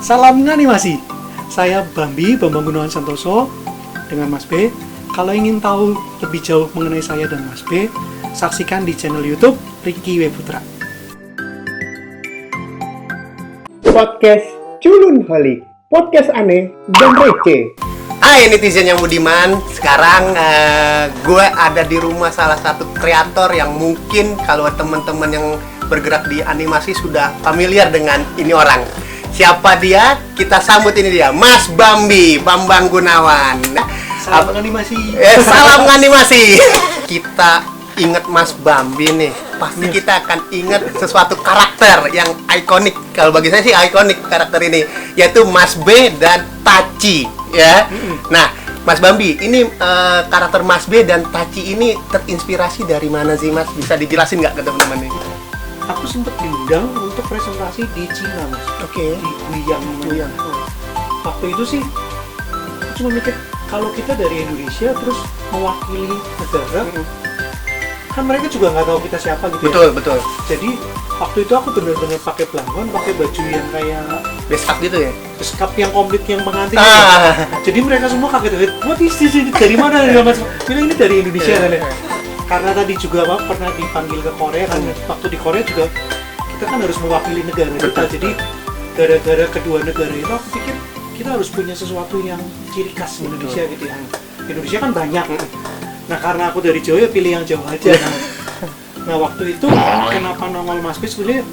Salam nganimasi. Saya Bambi, Bambang Gunawan Santoso dengan Mas B. Kalau ingin tahu lebih jauh mengenai saya dan Mas B, saksikan di channel YouTube Ricky W. Putra. Podcast Culun Holik, podcast aneh dan receh. Hai netizen yang budiman, sekarang gue ada di rumah salah satu kreator yang mungkin kalau teman-teman yang bergerak di animasi sudah familiar dengan ini orang. Siapa dia? Kita sambut ini dia, Mas Bambi, Bambang Gunawan. Salam animasi. Salam animasi. Kita ingat Mas Bambi nih, pasti kita akan ingat sesuatu karakter yang ikonik. Kalau bagi saya sih ikonik karakter ini, yaitu Mas B dan Taci, ya. Nah, Mas Bambi, ini karakter Mas B dan Taci ini terinspirasi dari mana sih, Mas? Bisa dijelasin nggak ke teman-teman nih? Aku sempat diundang untuk presentasi di Cina, Mas. Oke. Di Guiyang. Waktu itu sih, aku cuma mikir kalau kita dari Indonesia terus mewakili negara, kan mereka juga nggak tahu kita siapa gitu. Betul. Jadi waktu itu aku benar-benar pakai pelanggan, pakai baju yang kayak Beskap gitu ya? beskap yang komplit yang pengantin. Ah. Jadi mereka semua kaget, what is this, ini dari mana? Bilang ini dari Indonesia kan ya. Karena tadi juga pernah dipanggil ke Korea kan. Waktu di Korea juga kita kan harus mewakili negara kita. Jadi gara-gara kedua negara itu aku pikir kita harus punya sesuatu yang ciri khas Indonesia gitu ya. Indonesia kan banyak. Nah karena aku dari Jawa ya pilih yang Jawa aja. Nah waktu itu kenapa nongol Mas B sebenarnya,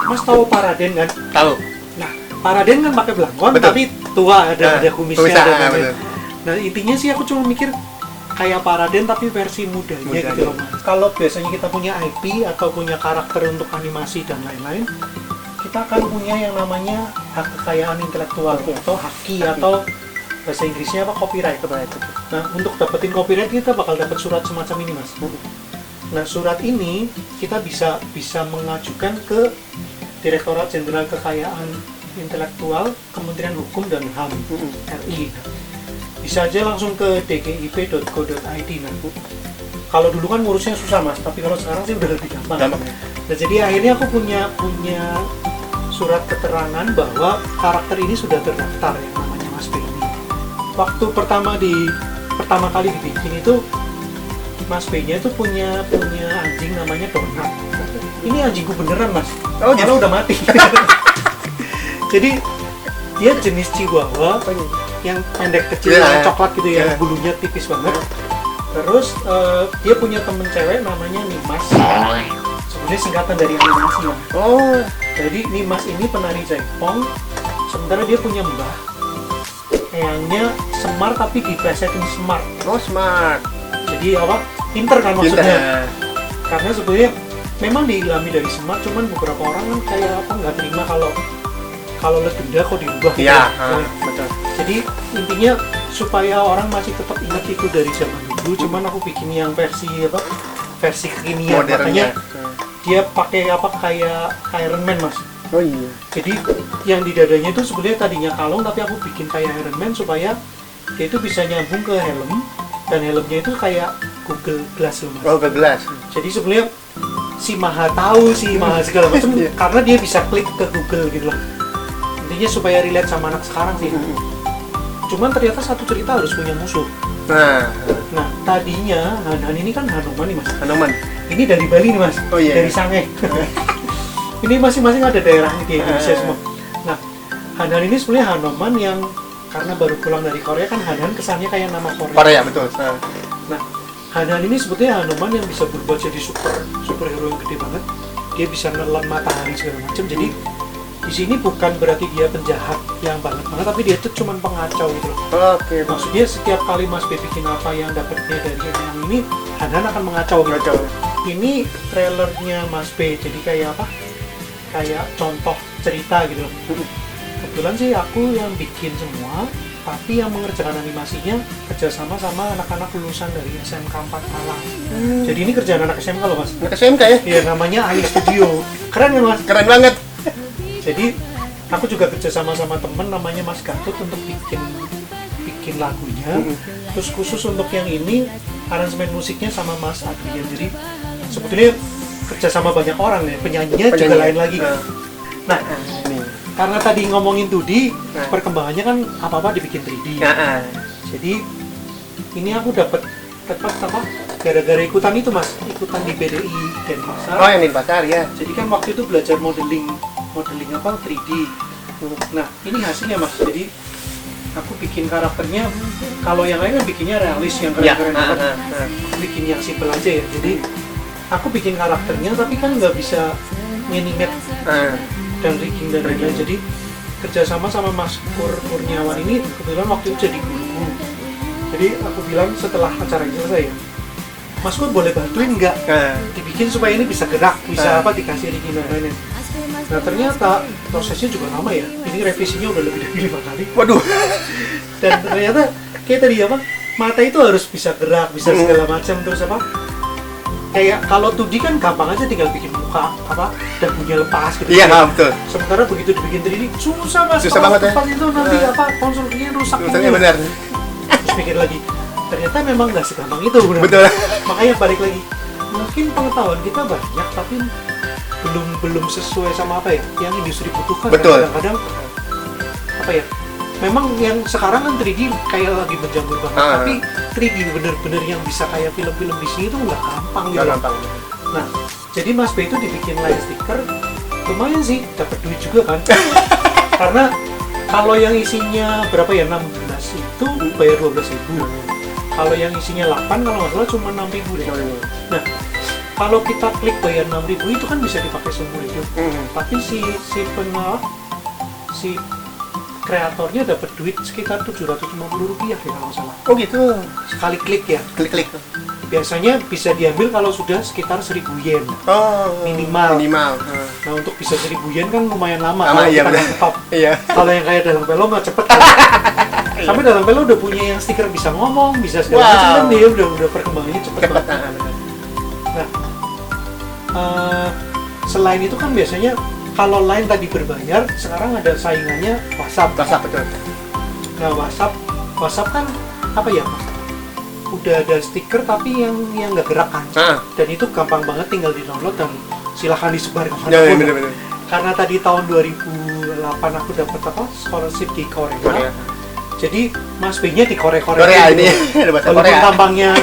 Mas tahu Paraden kan? Tahu. Nah Paraden kan pakai belangkon tapi tua, ada kumisnya. Nah intinya sih aku cuma mikir kayak Paraden tapi versi mudanya gitu loh Mas. Kalau biasanya kita punya IP atau punya karakter untuk animasi dan lain-lain, kita akan punya yang namanya hak kekayaan intelektual atau haki atau bahasa Inggrisnya apa, copyright. Nah untuk dapetin copyright kita bakal dapat surat semacam ini Mas. Nah surat ini kita bisa mengajukan ke Direktorat Jenderal Kekayaan Intelektual Kementerian Hukum dan HAM RI. Bisa aja langsung ke dgip.go.id. Nah kalau dulu kan ngurusnya susah Mas, tapi kalau sekarang sih udah lebih gampang. Nah jadi akhirnya aku punya surat keterangan bahwa karakter ini sudah terdaftar yang namanya Mas B ini. Waktu pertama kali dibikin itu Mas B-nya itu punya anjing namanya Donat. Ini anjingku beneran Mas, karena udah mati. Jadi dia jenis Chihuahua yang pendek kecil, yang coklat gitu ya, bulunya tipis banget. Terus dia punya temen cewek namanya Nimas. Sebenarnya singkatan dari animasi Mas. Jadi Nimas ini penari jaipong. Sementara dia punya mbah, eyangnya Semar tapi diplesetin smart. Smart. Jadi apa? Pinter kan maksudnya. Karena sebenarnya memang diilhami dari Semar, cuman beberapa orang kan kayak apa nggak terima kalau legenda kok diubah. Iya, betul. Jadi intinya supaya orang masih tetap ingat itu dari zaman dulu, cuman aku bikin yang versi kekinian. Makanya dia pakai apa kayak Iron Man Mas. Jadi yang di dadanya itu sebenarnya tadinya kalung, tapi aku bikin kayak Iron Man supaya dia itu bisa nyambung ke helm, dan helmnya itu kayak Google Glass loh Mas. Google Glass. Jadi sebenarnya si maha tahu, si maha segala macam karena dia bisa klik ke Google gitu loh. Intinya supaya relate sama anak sekarang sih. Cuman ternyata satu cerita harus punya musuh. Nah tadinya Han ini kan Hanuman nih Mas. Hanuman. Ini dari Bali nih Mas. Dari Sange. Ini masing-masing ada daerahnya di Indonesia semua. Nah Han ini sebenarnya Hanuman yang karena baru pulang dari Korea kan, Han kesannya kayak nama Korea. Betul. Nah Han ini sebetulnya Hanuman yang bisa berubah jadi superhero yang gede banget. Dia bisa nelan matahari segala macam. Jadi di sini bukan berarti dia penjahat yang banget, tapi dia tuh cuman pengacau gitu loh. Maksudnya setiap kali Mas B bikin apa yang dapetnya dari yang ini, Hanan akan mengacau gitu. Ini trailernya Mas B, jadi kayak apa? Kayak contoh cerita gitu loh. Kebetulan sih aku yang bikin semua, tapi yang mengerjakan animasinya kerjasama sama anak-anak lulusan dari SMK 4 Malang. Jadi ini kerjaan anak SMK loh Mas. Anak SMK ya? Iya, namanya AI Studio. Keren kan Mas? Keren banget. Jadi aku juga kerja sama temen namanya Mas Gatot untuk bikin lagunya. Terus khusus untuk yang ini aransemen musiknya sama Mas Adrian. Jadi sebetulnya kerja sama banyak orang ya, penyanyinya juga lain lagi. Nah karena tadi ngomongin 2D, perkembangannya kan apa-apa dibikin 3D. Jadi ini aku dapat apa? Gara-gara ikutan itu Mas, ikutan di BDI Denpasar. Oh, yang di pasar ya. Jadi kan waktu itu belajar modeling apa 3D. Nah, ini hasilnya Mas. Jadi aku bikin karakternya, kalau yang lain kan bikinnya realis yang keren-keren. Aku bikin yang simple aja ya. Jadi aku bikin karakternya tapi kan nggak bisa animate dan rigging dan lain-lain. Jadi kerjasama sama Mas Kurniawan ini kebetulan waktu itu jadi guru. Jadi aku bilang setelah acara ini selesai ya, Mas Kur boleh bantuin nggak dibikin supaya ini bisa gerak, bisa apa dikasih rigging dan lain-lain. Nah ternyata prosesnya juga lama ya. Ini revisinya udah lebih dari 5 kali. Waduh. Dan ternyata kayak tadi apa, mata itu harus bisa gerak, bisa segala macam, terus apa? Kayak kalau 2D kan gampang aja tinggal bikin muka apa dan punya lepas gitu. Iya, betul. Sementara begitu dibikin 3D susah Mas. Susah banget ya. Itu nanti apa konstruksinya rusak. Maksudnya benar. Terus pikir lagi, ternyata memang nggak segampang itu. Betul. Makanya balik lagi, mungkin pengetahuan kita banyak tapi belum sesuai sama apa ya yang industri butuhkan. Betul. Kadang-kadang apa ya, memang yang sekarang kan 3D kayak lagi menjamur banget, tapi 3D bener-bener yang bisa kayak film-film Disney itu nggak gampang gitu. Nah, jadi Mas B itu dibikin line sticker, lumayan sih, dapat duit juga kan. Karena kalau yang isinya berapa ya, 16 itu bayar 12.000. Kalau yang isinya 8 kalau nggak salah cuma 6.000 deh. Nah, kalau kita klik bayar 6.000 itu kan bisa dipakai seumur hidup. Tapi si kreatornya dapat duit sekitar 750 rupiah ya kalau salah. Oh gitu. Sekali klik ya. Klik. Biasanya bisa diambil kalau sudah sekitar 1.000 yen. Oh. Minimal. Nah untuk bisa 1.000 yen kan lumayan lama. Lama iya benar. Iya. Kalau yang kayak dalam pelo mah cepet kan. Sampai dalam pelo udah punya yang stiker bisa ngomong, bisa segala macam kan dia udah perkembangannya cepet banget. Nah, selain itu kan biasanya kalau Line tadi berbayar, sekarang ada saingannya WhatsApp. Betul. Nah WhatsApp kan apa ya Mas? Udah ada stiker tapi yang nggak gerak kan. Dan itu gampang banget tinggal di-download dan silahkan disebar kemanapun. Ya, bener. Karena tadi tahun 2008 aku dapat apa scholarship di Korea. Jadi Mas B-nya di Korea ini ada bahasa Korea.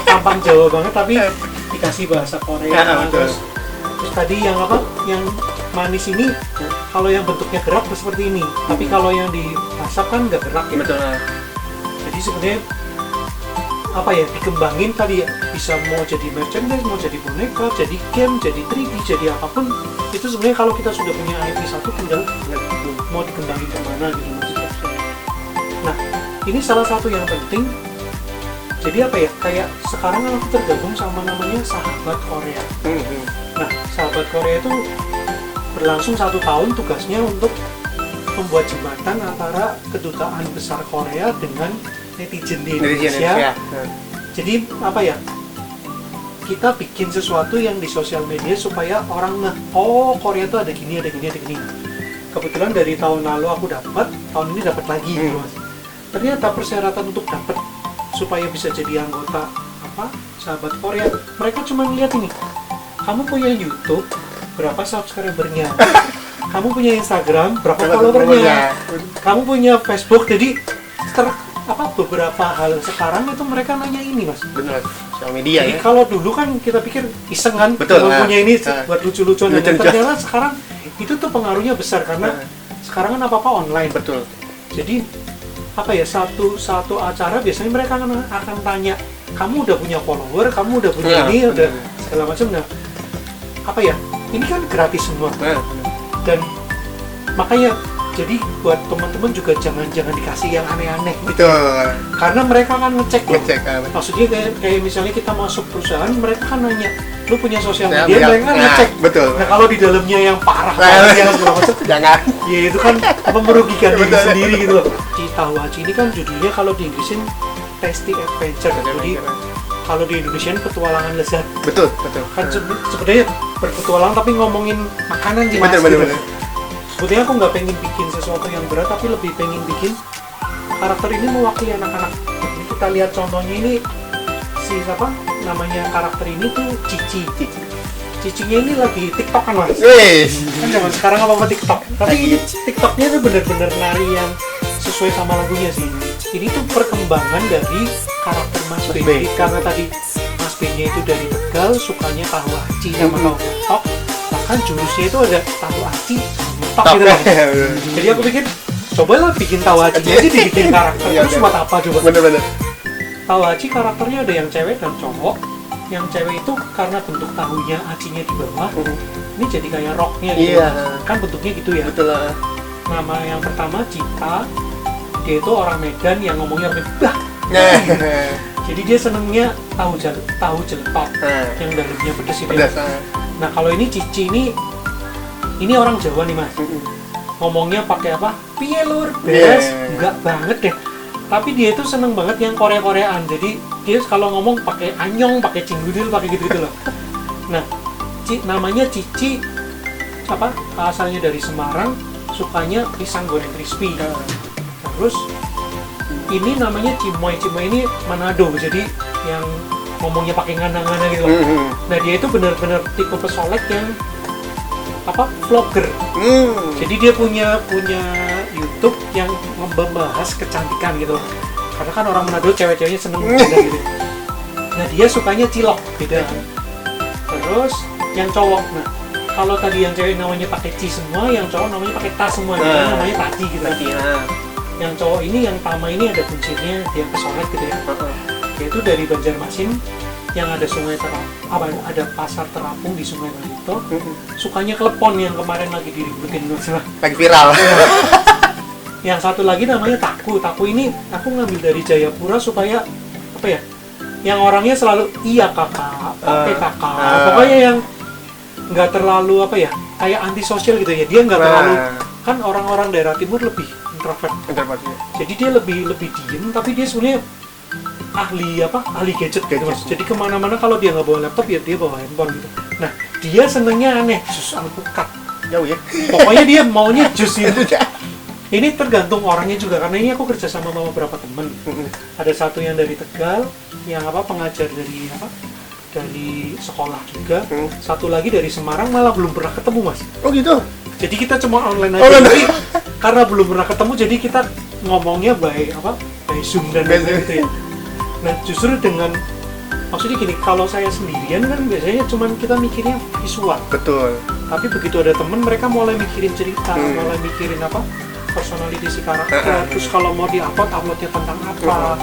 Tampang Jawa banget tapi dikasih bahasa Korea. Terus tadi yang apa? Yang manis ini kalau yang bentuknya gerak seperti ini. Tapi kalau yang di WhatsApp kan nggak gerak ya. Betul. Jadi sebenarnya apa ya, dikembangin tadi ya, bisa mau jadi merchandise, mau jadi boneka, jadi game, jadi 3D, jadi apapun itu sebenarnya kalau kita sudah punya IP satu tinggal mau dikembangin kemana gitu maksudnya. Nah ini salah satu yang penting. Jadi apa ya, kayak sekarang kan aku tergabung sama namanya Sahabat Korea. Nah Sahabat Korea itu berlangsung 1 tahun, tugasnya untuk membuat jembatan antara kedutaan besar Korea dengan netizen di Indonesia. Jadi apa ya, kita bikin sesuatu yang di sosial media supaya orang oh Korea itu ada gini. Kebetulan dari tahun lalu aku dapat, tahun ini dapat lagi gitu Mas. Ternyata persyaratan untuk dapat supaya bisa jadi anggota apa Sahabat Korea, mereka cuma lihat ini, kamu punya YouTube berapa subscribernya, kamu punya Instagram berapa followernya, kamu punya Facebook. Jadi beberapa hal sekarang itu mereka nanya ini Mas. Benar, sosial media. Jadi kalau dulu kan kita pikir iseng kan, punya ini buat lucu-lucuan, dan ternyata sekarang itu tuh pengaruhnya besar karena sekarang kan apa-apa online. Betul. Jadi apa ya, satu acara biasanya mereka akan tanya, kamu udah punya follower, kamu udah punya ini, udah segala macam. Nah apa ya, ini kan gratis semua. Dan makanya jadi buat teman-teman juga jangan dikasih yang aneh-aneh gitu. Karena mereka kan ngecek loh. Maksudnya kayak misalnya kita masuk perusahaan, mereka kan nanya, lu punya sosial media, mereka kan ngecek. Betul. Nah kalau di dalamnya yang parah yang segala macam, jangan. Ya itu kan merugikan diri sendiri gitu loh. Citahuaci ini kan judulnya kalau di Inggrisin Tasty Adventure. Jadi kalau di Indonesia petualangan lezat. Betul. Kan sebenarnya berpetualang tapi ngomongin makanan sih Mas. Betul. Sebetulnya aku nggak pengen bikin sesuatu yang berat, tapi lebih pengen bikin karakter ini mewakili anak-anak. Jadi kita lihat contohnya ini, si siapa namanya karakter ini tuh Cici. Cicinya ini lagi TikTokan mas. Wih. Kan zaman sekarang apa TikTok. Tapi ini TikToknya itu bener-bener nari yang sesuai sama lagunya sih. Ini tuh perkembangan dari karakter Mas B. Jadi karena tadi Mas B-nya itu dari Tegal, sukanya tahu aci sama tahu getok. Bahkan jurusnya itu ada tahu aci sama tok gitu kan. Jadi aku pikir cobalah bikin tahu aci aja dibikin karakter. Terus buat apa coba? Bener-bener. Tahu aci karakternya ada yang cewek dan cowok. Yang cewek itu karena bentuk tahunya acinya di bawah, ini jadi kayak roknya gitu. Kan bentuknya gitu ya. Betul lah. Nama yang pertama Cita, dia itu orang Medan yang ngomongnya lebih bah. Jadi dia senengnya tahu jeletot yang dalamnya pedas itu. Nah kalau ini Cici ini orang Jawa nih mas. Ngomongnya pakai apa? Piye lur, beres? Enggak banget deh. Tapi dia itu seneng banget yang Korea-Koreaan. Jadi dia kalau ngomong pakai anyong, pakai cinggudil, pakai gitu-gitu loh. Nah, namanya Cici apa? Asalnya dari Semarang, sukanya pisang goreng crispy. Terus ini namanya Cimoy. Cimoy ini Manado. Jadi yang ngomongnya pakai ngana-ngana gitu loh. Nah, dia itu benar-benar tipe pesolek yang apa? Vlogger. Jadi dia punya YouTube yang membahas kecantikan gitu. Karena kan orang Manado cewek-ceweknya seneng gitu. Nah dia sukanya cilok, beda. Terus yang cowok, nah kalau tadi yang cewek namanya pakai ci semua, yang cowok namanya pakai tas semua, namanya tadi gitu. Yang cowok ini, yang Tama ini ada kuncinya, dia pesolek gitu ya. Yaitu dari Banjarmasin yang ada sungai ada pasar terapung di Sungai Barito. Sukanya klepon yang kemarin lagi diributin lagi viral. Yang satu lagi namanya Taku ini aku ngambil dari Jayapura supaya apa ya, yang orangnya selalu iya kakak, oke kakak, pokoknya yang nggak terlalu apa ya, kayak antisosial gitu ya. Dia nggak terlalu, kan orang-orang daerah timur lebih introvert. Jadi dia lebih diem, tapi dia sebenarnya ahli gadget gitu mas. Jadi kemana-mana kalau dia nggak bawa laptop ya dia bawa handphone gitu. Nah dia senengnya aneh, jus alpukat jauh ya. Pokoknya dia maunya jus itu. Ini tergantung orangnya juga, karena ini aku kerja sama beberapa temen. Ada satu yang dari Tegal, yang pengajar dari sekolah juga. Satu lagi dari Semarang, malah belum pernah ketemu mas. Oh gitu. Jadi kita cuma online aja. Tapi karena belum pernah ketemu, jadi kita ngomongnya by Zoom dan gitu ya. Nah justru dengan maksudnya gini, kalau saya sendirian kan biasanya cuma kita mikirnya visual. Betul. Tapi begitu ada temen, mereka mulai mikirin cerita, mulai mikirin personality si karakter. Terus kalau mau uploadnya tentang apa.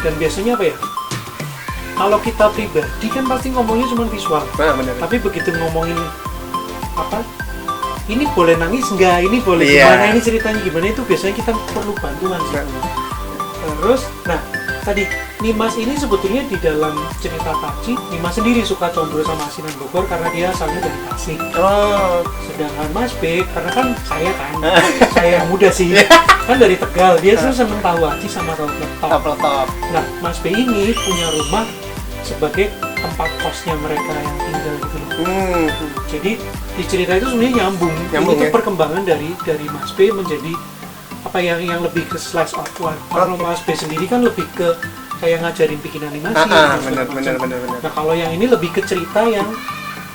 Dan biasanya apa ya? Kalau kita pribadi kan pasti ngomongnya cuma visual. Bener. Tapi begitu ngomongin ini boleh nangis nggak? Ini boleh gimana? Ini ceritanya gimana? Itu biasanya kita perlu bantuan sih. Terus, nah tadi Nimas ini sebetulnya di dalam cerita Taci, Nimas sendiri suka combro sama asinan Bogor karena dia asalnya dari Tasik. Sedangkan Mas B, karena kan saya yang muda sih, kan dari Tegal, dia seneng tahu aci sama tahu pletop. Nah Mas B ini punya rumah sebagai tempat kosnya mereka yang tinggal gitu loh. Jadi di cerita itu sebenarnya nyambung itu ya? Perkembangan dari Mas B menjadi yang lebih ke slice of life. Kalau Mas B sendiri kan lebih ke kayak ngajarin bikin animasi. Bener. Nah kalau yang ini lebih ke cerita yang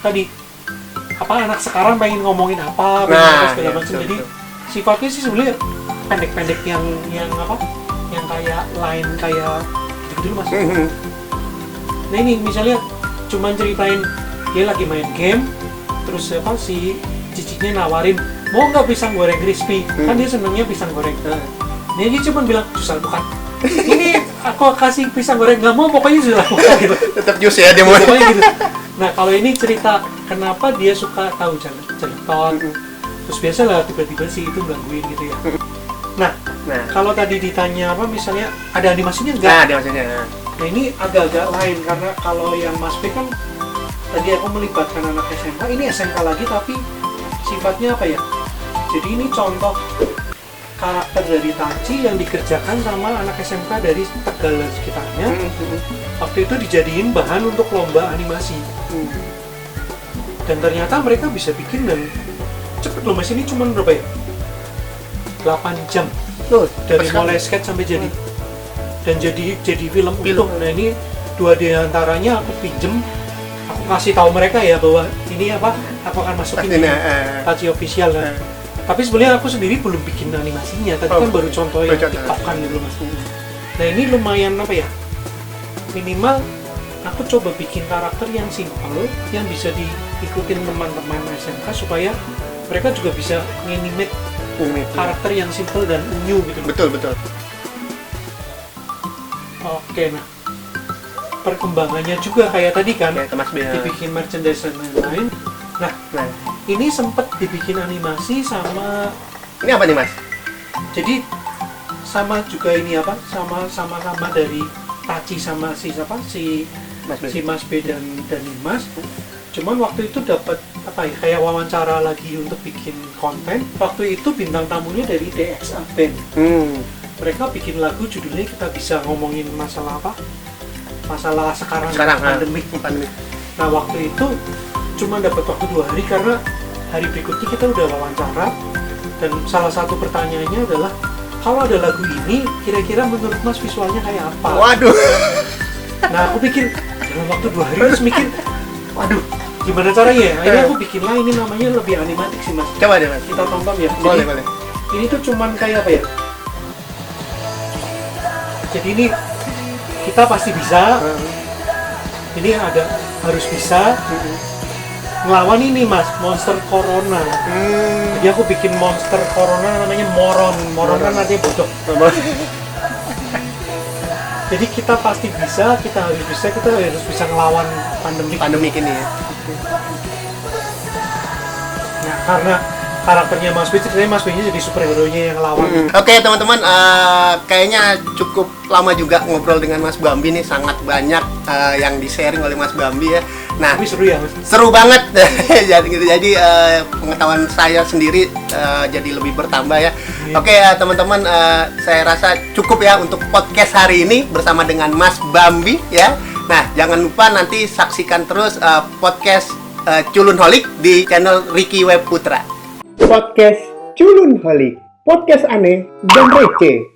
tadi anak sekarang pengen ngomongin apa, segala macam. Jadi sifatnya sih sebenarnya pendek-pendek yang kayak line kayak gitu mas. Nah ini misalnya cuman ceritain dia lagi main game, terus si cicinya nawarin mau nggak pisang goreng crispy, kan dia senengnya pisang goreng. Nah dia cuma bilang jus alpukat. Ini aku kasih pisang goreng, nggak mau pokoknya jus alpukat gitu. Tetap jus ya dia mau. Pokoknya gitu. Nah kalau ini cerita kenapa dia suka tahu jeletot. Terus biasalah tiba-tiba sih itu gangguin gitu ya. Nah kalau tadi ditanya misalnya ada animasinya nggak? Ada animasinya. Nah ini agak-agak lain karena kalau yang Mas B kan tadi aku melibatkan anak SMK, ini SMK lagi tapi sifatnya apa ya? Jadi ini contoh karakter dari Taci yang dikerjakan sama anak SMK dari Tegal dan sekitarnya. Waktu itu dijadiin bahan untuk lomba animasi. Dan ternyata mereka bisa bikin dan cepet loh mas, ini cuma berapa ya? 8 jam dari mulai sketch sampai jadi. Dan jadi film utuh. Nah ini 2 diantaranya aku ngasih tahu mereka ya bahwa ini apa aku akan masukin di Tachi official kan. Tapi sebenarnya aku sendiri belum bikin animasinya. Tadi kan baru contoh yang TikTok kan gitu Mas. Nah ini lumayan apa ya? Minimal aku coba bikin karakter yang simple, yang bisa diikutin teman-teman SMK supaya mereka juga bisa nganimate karakter yang simple dan unyu gitu. Betul. Oke, nah perkembangannya juga kayak tadi kan, Mas B, dibikin merchandise dan lain-lain. Nah, ini sempet dibikin animasi sama. Ini apa nih Mas? Jadi sama juga ini apa? Sama dari Tachi sama si Mas B dan Dimas. Cuman waktu itu dapat apa ya? Kayak wawancara lagi untuk bikin konten. Waktu itu bintang tamunya dari DXA Band. Mereka bikin lagu judulnya Kita Bisa Ngomongin Masalah apa? Masalah sekarang pandemik. Nah waktu itu cuma dapat waktu 2 hari karena hari berikutnya kita udah wawancara dan salah satu pertanyaannya adalah kalau ada lagu ini kira-kira menurut Mas visualnya kayak apa? Waduh. Nah aku pikir dalam waktu 2 hari terus mikir waduh gimana caranya? Akhirnya aku bikinlah ini namanya lebih animatik sih Mas. Coba deh Mas. Kita tonton ya. Boleh. Ini tuh cuman kayak apa ya? Jadi ini kita pasti bisa. Ini harus bisa ngelawan ini Mas, monster corona. Jadi aku bikin monster corona namanya Moron kan artinya bodoh. Jadi kita pasti bisa, kita harus bisa ngelawan pandemik ini ya. Nah karena karakternya Mas B, ceritanya Mas B-nya jadi superhero-nya yang ngelawan. Oke teman-teman, kayaknya cukup lama juga ngobrol dengan Mas Bambi nih, sangat banyak yang di-sharing oleh Mas Bambi ya. Nah, tapi seru ya Mas? Seru banget. jadi pengetahuan saya sendiri jadi lebih bertambah ya. Oke teman-teman, saya rasa cukup ya untuk podcast hari ini bersama dengan Mas Bambi ya. Nah, jangan lupa nanti saksikan terus podcast Culunholic di channel Ricky Web Putra. Podcast Culunholic, podcast aneh dan receh.